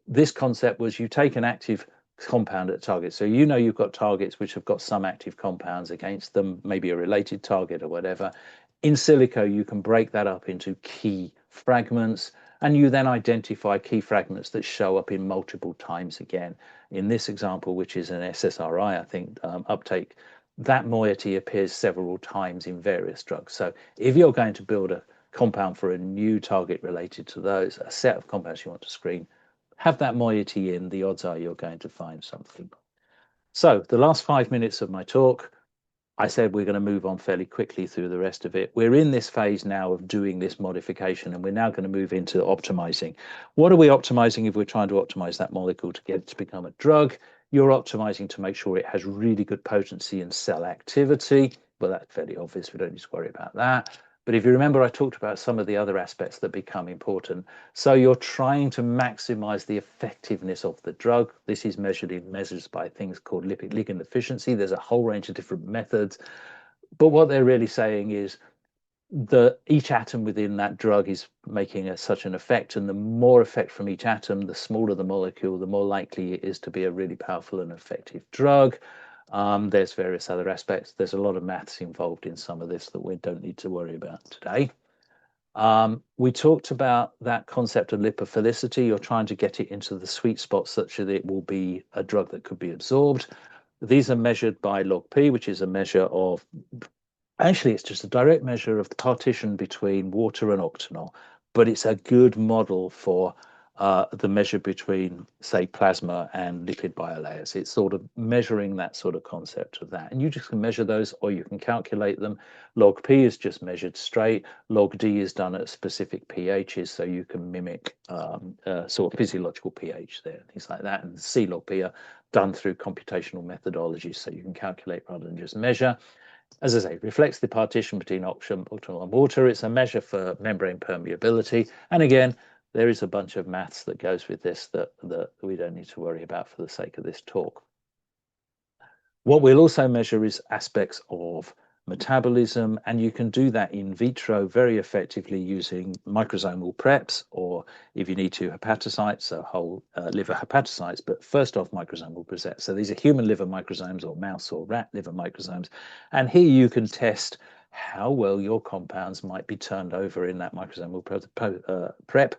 This concept was you take an active compound at target. So you know you've got targets which have got some active compounds against them, maybe a related target or whatever. In silico, you can break that up into key fragments, and you then identify key fragments that show up in multiple times again. In this example, which is an SSRI, I think, uptake, that moiety appears several times in various drugs. So if you're going to build a compound for a new target related to those, a set of compounds you want to screen, have that moiety in, the odds are you're going to find something. So the last 5 minutes of my talk, I said we're going to move on fairly quickly through the rest of it. We're in this phase now of doing this modification, and we're now going to move into optimizing. What are we optimizing if we're trying to optimize that molecule to get it to become a drug? You're optimizing to make sure it has really good potency and cell activity. Well, that's fairly obvious. We don't need to worry about that. But if you remember, I talked about some of the other aspects that become important. So you're trying to maximize the effectiveness of the drug. This is measured in measures by things called lipid ligand efficiency. There's a whole range of different methods. But what they're really saying is that each atom within that drug is making such an effect, and the more effect from each atom, the smaller the molecule, the more likely it is to be a really powerful and effective drug. There's various other aspects. There's a lot of maths involved in some of this that we don't need to worry about today. We talked about that concept of lipophilicity. You're trying to get it into the sweet spot such that it will be a drug that could be absorbed. These are measured by log P, which is a measure of, actually, it's just a direct measure of the partition between water and octanol, but it's a good model for the measure between, say, plasma and lipid bilayers. It's sort of measuring that sort of concept of that. And you just can measure those or you can calculate them. Log P is just measured straight. Log D is done at specific pHs, so you can mimic sort of physiological pH there, things like that. And C log P are done through computational methodologies, so you can calculate rather than just measure. As I say, reflects the partition between octanol and water. It's a measure for membrane permeability. And again, there is a bunch of maths that goes with this that we don't need to worry about for the sake of this talk. What we'll also measure is aspects of metabolism, and you can do that in vitro very effectively using microsomal preps, or if you need to, hepatocytes, so whole liver hepatocytes, but first off, microsomal preps. So these are human liver microsomes or mouse or rat liver microsomes, and here you can test how well your compounds might be turned over in that microsomal prep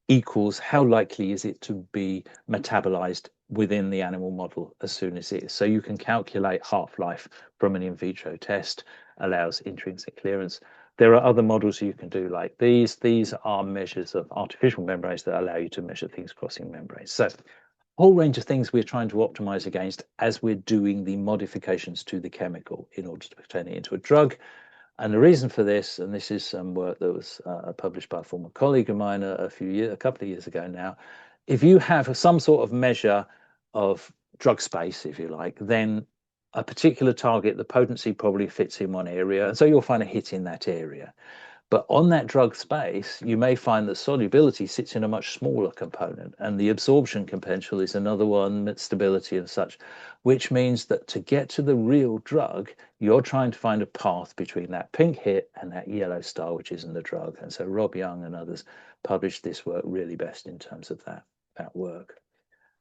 equals how likely is it to be metabolized within the animal model as soon as it is. So you can calculate half-life from an in vitro test, allows intrinsic clearance. There are other models you can do like these. These are measures of artificial membranes that allow you to measure things crossing membranes. So a whole range of things we're trying to optimize against as we're doing the modifications to the chemical in order to turn it into a drug. And the reason for this, and this is some work that was published by a former colleague of mine a couple of years ago now, if you have some sort of measure of drug space, if you like, then a particular target, the potency probably fits in one area, and so you'll find a hit in that area. But on that drug space, you may find that solubility sits in a much smaller component, and the absorption potential is another one, stability and such, which means that to get to the real drug, you're trying to find a path between that pink hit and that yellow star, which isn't the drug. And so Rob Young and others published this work really best in terms of that work.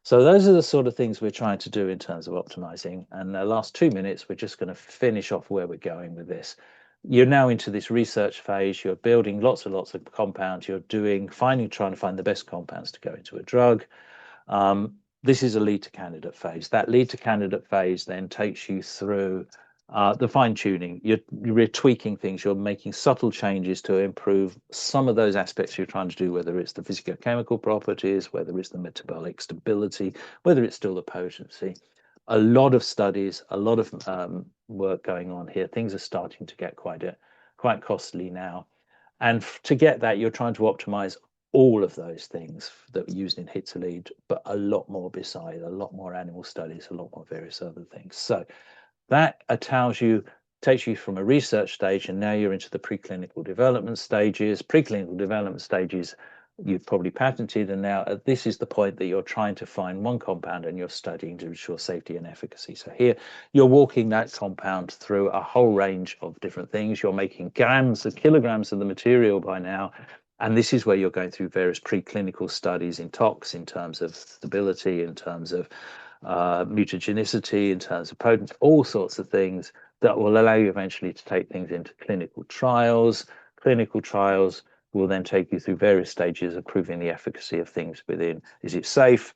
So those are the sort of things we're trying to do in terms of optimizing. And the last 2 minutes, we're just going to finish off where we're going with this. You're now into this research phase. You're building lots and lots of compounds. You're trying to find the best compounds to go into a drug. This is a lead to candidate phase. That lead to candidate phase then takes you through the fine tuning. You're tweaking things. You're making subtle changes to improve some of those aspects you're trying to do, whether it's the physicochemical properties, whether it's the metabolic stability, whether it's still the potency. A lot of studies, a lot of work going on here. Things are starting to get quite costly now. And to get that, you're trying to optimize all of those things that were used in hit to lead, but a lot more beside, a lot more animal studies, a lot more various other things. So that takes you from a research stage, and now you're into the preclinical development stages. Preclinical development stages, you've probably patented, and now this is the point that you're trying to find one compound and you're studying to ensure safety and efficacy. So here you're walking that compound through a whole range of different things. You're making grams of kilograms of the material by now. And this is where you're going through various preclinical studies in tox, in terms of stability, in terms of mutagenicity, in terms of potency, all sorts of things that will allow you eventually to take things into clinical trials. Clinical trials will then take you through various stages of proving the efficacy of things within. Is it safe?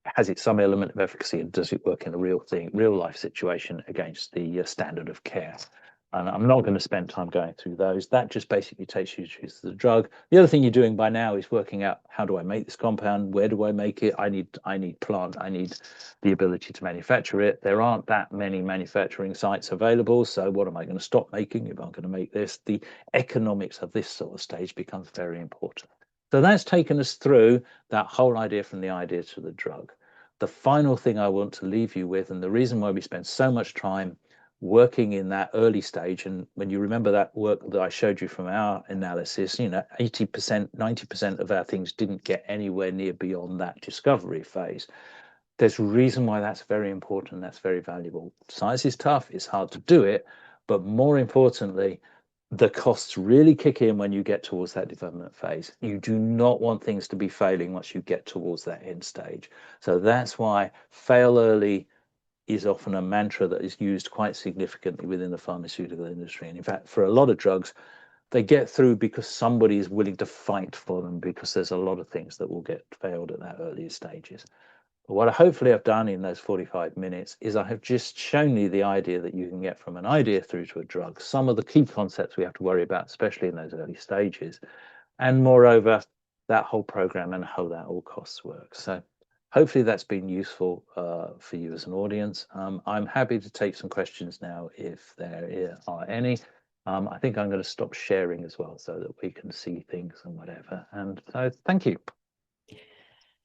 Has it some element of efficacy, and does it work in a real life situation against the standard of care? And I'm not going to spend time going through those. That just basically takes you to the drug. The other thing you're doing by now is working out, how do I make this compound? Where do I make it? I need plant. I need the ability to manufacture it. There aren't that many manufacturing sites available. So what am I going to stop making if I'm going to make this? The economics of this sort of stage becomes very important. So that's taken us through that whole idea, from the idea to the drug. The final thing I want to leave you with, and the reason why we spend so much time working in that early stage, and when you remember that work that I showed you from our analysis, 80%, 90% of our things didn't get anywhere near beyond that discovery phase. There's a reason why that's very important. That's very valuable. Science is tough. It's hard to do it. But more importantly, the costs really kick in when you get towards that development phase. You do not want things to be failing once you get towards that end stage. So that's why fail early is often a mantra that is used quite significantly within the pharmaceutical industry. And in fact, for a lot of drugs, they get through because somebody is willing to fight for them, because there's a lot of things that will get failed at that earlier stages. But what I hopefully have done in those 45 minutes is I have just shown you the idea that you can get from an idea through to a drug, some of the key concepts we have to worry about, especially in those early stages, and moreover, that whole program and how that all costs work. So hopefully that's been useful for you as an audience. I'm happy to take some questions now if there are any. I think I'm going to stop sharing as well so that we can see things and whatever. And so thank you.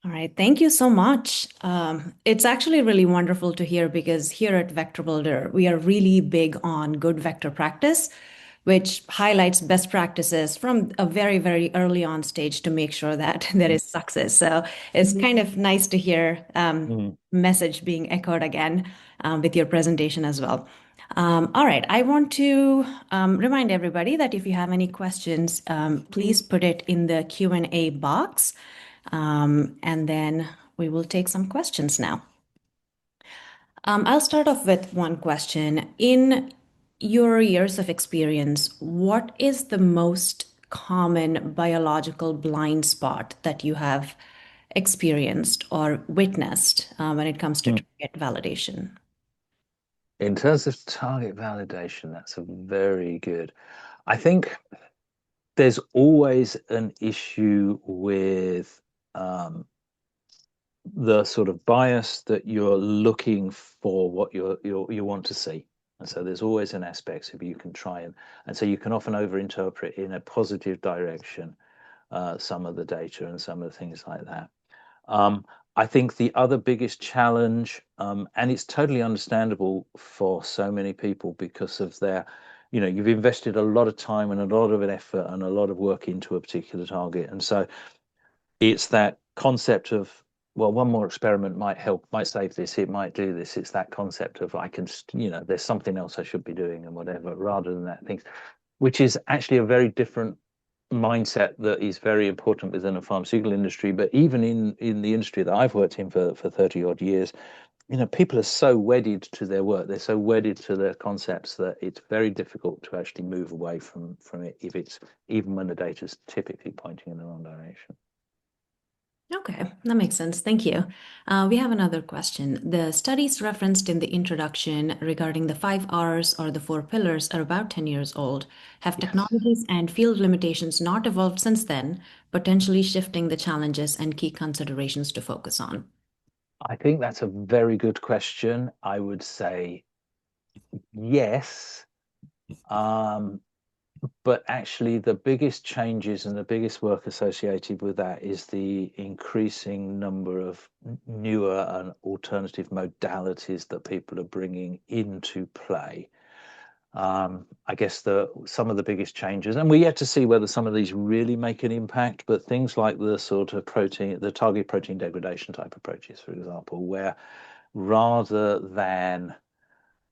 All right, thank you so much. It's actually really wonderful to hear, because here at Vector Builder, we are really big on good vector practice, which highlights best practices from a very, very early on stage to make sure that there is success. So it's kind of nice to hear Mm. message being echoed again with your presentation as well. All right, I want to remind everybody that if you have any questions, please put it in the Q&A box. And then we will take some questions now. I'll start off with one question. In your years of experience, what is the most common biological blind spot that you have experienced or witnessed when it comes to Mm. target validation? In terms of target validation, that's a very good. I think there's always an issue with the sort of bias that you're looking for, what you want to see. And so there's always an aspect of you can try and so you can often overinterpret in a positive direction some of the data and some of the things like that. I think the other biggest challenge, and it's totally understandable for so many people because of their, you've invested a lot of time and a lot of an effort and a lot of work into a particular target. And so it's that concept of, well, one more experiment might help, might save this, it might do this. It's that concept of I can, there's something else I should be doing and whatever, rather than that thing, which is actually a very different mindset that is very important within the pharmaceutical industry, but even in the industry that I've worked in for 30 odd years, people are so wedded to their work, they're so wedded to their concepts that it's very difficult to actually move away from it if it's even when the data is typically pointing in the wrong direction. Okay, that makes sense. Thank you. We have another question. The studies referenced in the introduction regarding the 5 Rs or the 4 pillars are about 10 years old. Have Yes. technologies and field limitations not evolved since then, potentially shifting the challenges and key considerations to focus on? I think that's a very good question. I would say yes. Um, But actually, the biggest changes and the biggest work associated with that is the increasing number of newer and alternative modalities that people are bringing into play. I guess some of the biggest changes, and we're yet to see whether some of these really make an impact, but things like the sort of the target protein degradation type approaches, for example, where rather than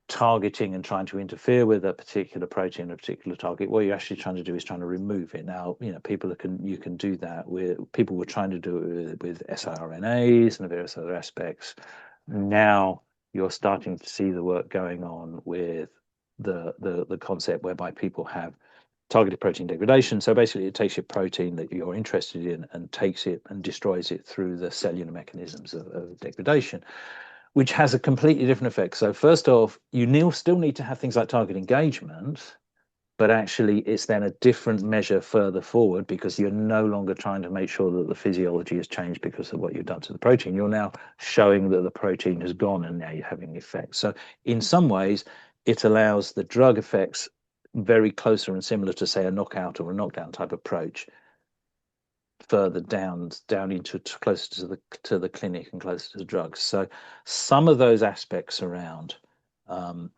targeting and trying to interfere with a particular protein, a particular target, what you're actually trying to do is trying to remove it. Now, you can do that with people were trying to do it with siRNAs and various other aspects. Now you're starting to see the work going on with the concept whereby people have targeted protein degradation. So basically, it takes your protein that you're interested in and takes it and destroys it through the cellular mechanisms of degradation, which has a completely different effect. So first off, still need to have things like target engagement, but actually it's then a different measure further forward because you're no longer trying to make sure that the physiology has changed because of what you've done to the protein. You're now showing that the protein has gone and now you're having effects. So in some ways, it allows the drug effects very closer and similar to, say, a knockout or a knockdown type approach further down into closer to the clinic and closer to the drugs. So some of those aspects around,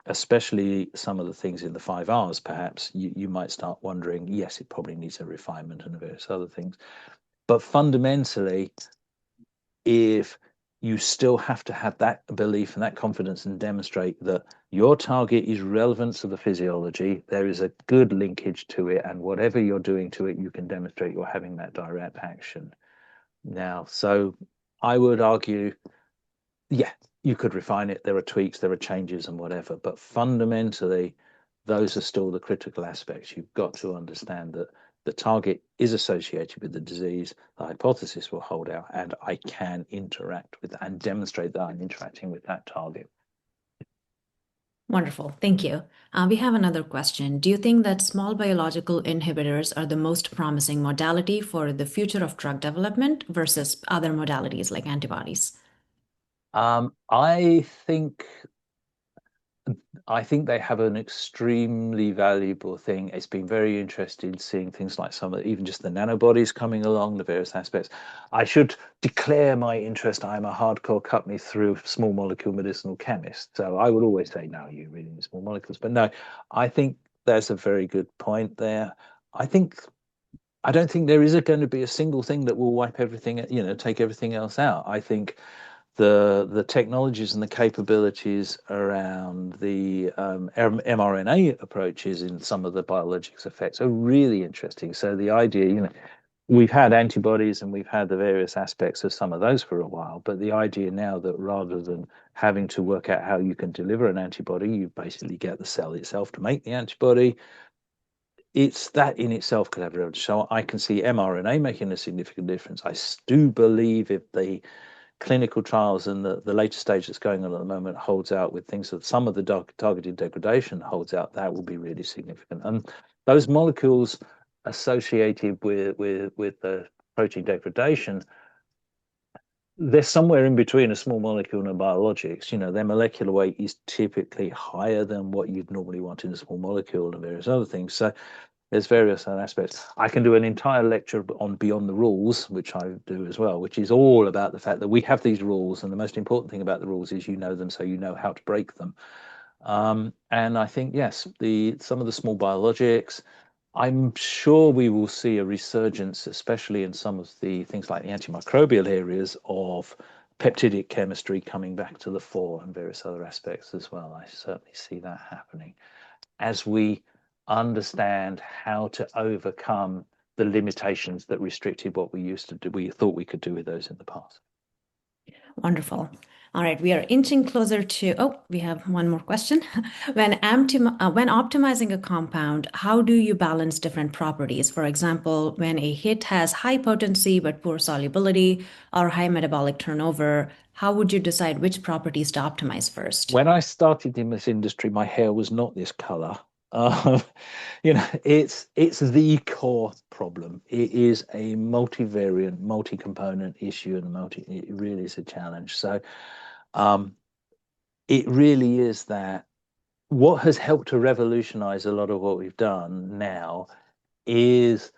especially some of the things in the 5 Rs, perhaps you might start wondering, yes, it probably needs a refinement and various other things. But fundamentally, if you still have to have that belief and that confidence and demonstrate that your target is relevant to the physiology, there is a good linkage to it, and whatever you're doing to it, you can demonstrate you're having that direct action. Now, so I would argue, yeah, you could refine it. There are tweaks, there are changes, and whatever. But fundamentally, those are still the critical aspects. You've got to understand that the target is associated with the disease, the hypothesis will hold out, and I can interact with and demonstrate that I'm interacting with that target. Wonderful. Thank you. We have another question. Do you think that small biological inhibitors are the most promising modality for the future of drug development versus other modalities like antibodies? I think they have an extremely valuable thing. It's been very interesting seeing things like some of even just the nanobodies coming along, the various aspects. I should declare my interest. I'm a hardcore cut me through small molecule medicinal chemist. So I would always say, no, you really need small molecules. But no, I think that's a very good point there. I think I don't think there is going to be a single thing that will wipe everything, take everything else out. I think the technologies and the capabilities around the mRNA approaches in some of the biologics effects are really interesting. So the idea, we've had antibodies and we've had the various aspects of some of those for a while, but the idea now that rather than having to work out how you can deliver an antibody, you basically get the cell itself to make the antibody. It's that in itself could have a revolution. So I can see mRNA making a significant difference. I do believe if the clinical trials and the later stage that's going on at the moment holds out with things that some of the targeted degradation holds out, that will be really significant. And those molecules associated with the protein degradation, they're somewhere in between a small molecule and a biologics. Their molecular weight is typically higher than what you'd normally want in a small molecule and various other things. So there's various other aspects. I can do an entire lecture on Beyond the Rules, which I do as well, which is all about the fact that we have these rules, and the most important thing about the rules is you know them, so you know how to break them. And I think yes, some of the small biologics. I'm sure we will see a resurgence, especially in some of the things like the antimicrobial areas of peptidic chemistry coming back to the fore and various other aspects as well. I certainly see that happening as we understand how to overcome the limitations that restricted what we used to do, we thought we could do with those in the past. Wonderful. All right, we are inching closer to, oh, we have one more question. When optimizing a compound, how do you balance different properties? For example, when a hit has high potency but poor solubility or high metabolic turnover, how would you decide which properties to optimize first? When I started in this industry, my hair was not this color. Um, it's the core problem. It is a multivariant, multi-component issue, and it really is a challenge. So, um, it really is that what has helped to revolutionize a lot of what we've done now is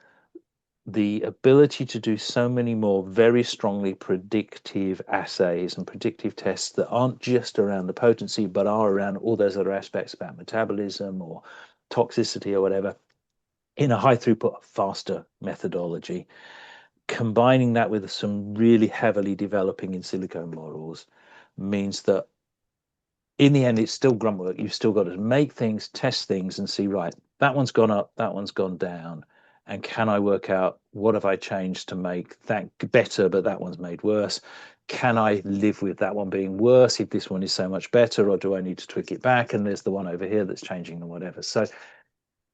the ability to do so many more very strongly predictive assays and predictive tests that aren't just around the potency, but are around all those other aspects about metabolism or toxicity or whatever in a high throughput, faster methodology. Combining that with some really heavily developing in silico models means that in the end, it's still grunt work. You've still got to make things, test things, and see, right, that one's gone up, that one's gone down. And can I work out what have I changed to make that better, but that one's made worse? Can I live with that one being worse if this one is so much better, or do I need to tweak it back? And there's the one over here that's changing or whatever. So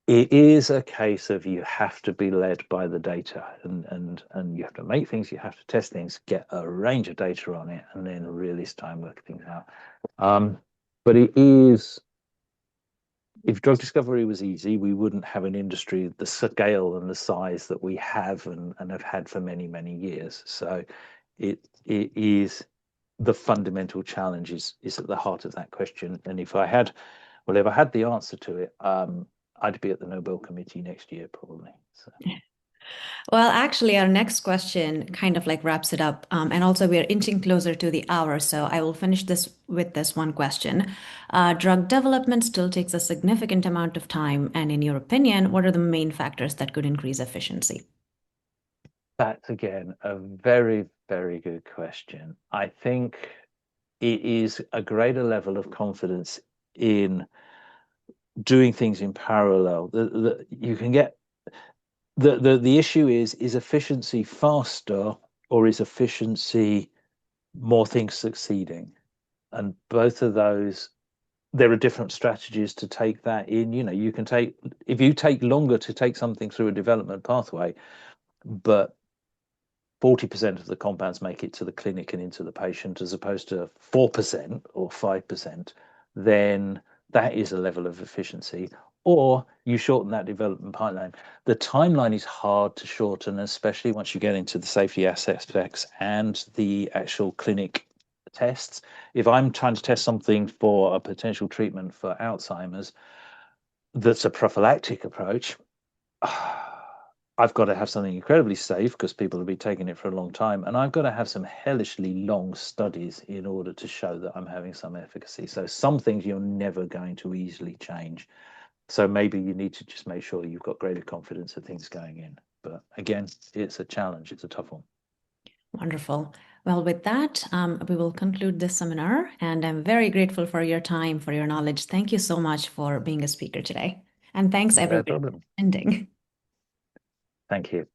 it is a case of you have to be led by the data, and you have to make things, you have to test things, get a range of data on it, and then really start and work things out. But it is, if drug discovery was easy, we wouldn't have an industry the scale and the size that we have and have had for many, many years. So it is the fundamental challenge is at the heart of that question. And if I had the answer to it, I'd be at the Nobel Committee next year, probably. So. Well, actually, our next question kind of like wraps it up. And also, we are inching closer to the hour. So I will finish this with this one question. Drug development still takes a significant amount of time. And in your opinion, what are the main factors that could increase efficiency? That's again a very, very good question. I think it is a greater level of confidence in doing things in parallel. You can get the issue is efficiency faster or is efficiency more things succeeding? And both of those, there are different strategies to take that in. You can take, if you take longer to take something through a development pathway, but 40% of the compounds make it to the clinic and into the patient as opposed to 4% or 5%, then that is a level of efficiency. Or you shorten that development pipeline. The timeline is hard to shorten, especially once you get into the safety aspects and the actual clinic tests. If I'm trying to test something for a potential treatment for Alzheimer's, that's a prophylactic approach. I've got to have something incredibly safe because people have been taking it for a long time. And I've got to have some hellishly long studies in order to show that I'm having some efficacy. So some things you're never going to easily change. So maybe you need to just make sure you've got greater confidence of things going in. But again, it's a challenge. It's a tough one. Wonderful. Well, with that, we will conclude this seminar. And I'm very grateful for your time, for your knowledge. Thank you so much for being a speaker today. And thanks, No everybody, for problem. attending. Thank you.